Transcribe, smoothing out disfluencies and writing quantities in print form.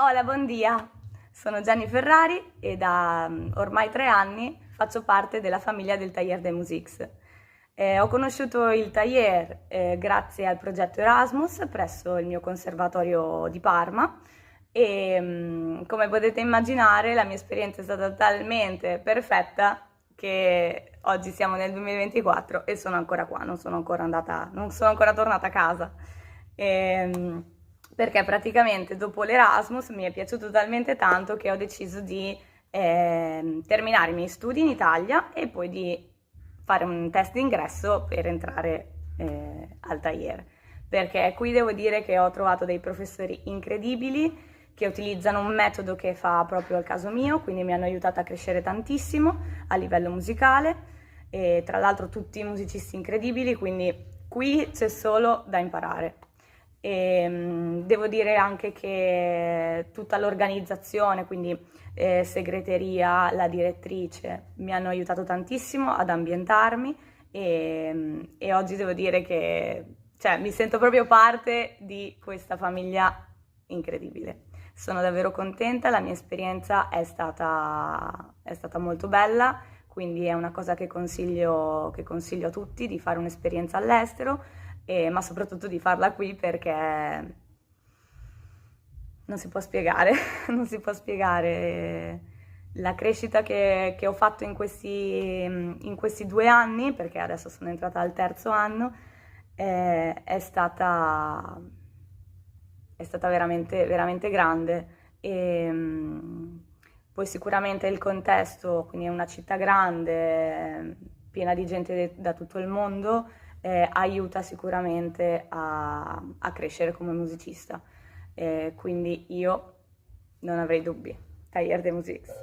Hola, buon dia! Sono Gianni Ferrari e da ormai 3 anni faccio parte della famiglia del Taller de Musiques. Ho conosciuto il Taller grazie al progetto Erasmus presso il mio conservatorio di Parma e come potete immaginare la mia esperienza è stata talmente perfetta che oggi siamo nel 2024 e sono ancora qua, non sono ancora tornata a casa. Perché praticamente dopo l'Erasmus mi è piaciuto talmente tanto che ho deciso di terminare i miei studi in Italia e poi di fare un test d'ingresso per entrare al Taller. Perché qui devo dire che ho trovato dei professori incredibili che utilizzano un metodo che fa proprio al caso mio, quindi mi hanno aiutato a crescere tantissimo a livello musicale e tra l'altro tutti musicisti incredibili, quindi qui c'è solo da imparare. Devo dire anche che tutta l'organizzazione, quindi segreteria, la direttrice, mi hanno aiutato tantissimo ad ambientarmi e oggi devo dire che cioè, mi sento proprio parte di questa famiglia incredibile. Sono davvero contenta, la mia esperienza è stata molto bella, quindi è una cosa che consiglio a tutti di fare un'esperienza all'estero, ma soprattutto di farla qui perché non si può spiegare, non si può spiegare la crescita che ho fatto in questi 2 anni, perché adesso sono entrata al terzo anno, è stata veramente, veramente grande. Poi sicuramente il contesto, quindi è una città grande, piena di gente da tutto il mondo, aiuta sicuramente a crescere come musicista. Quindi io non avrei dubbi. Taller de Musique.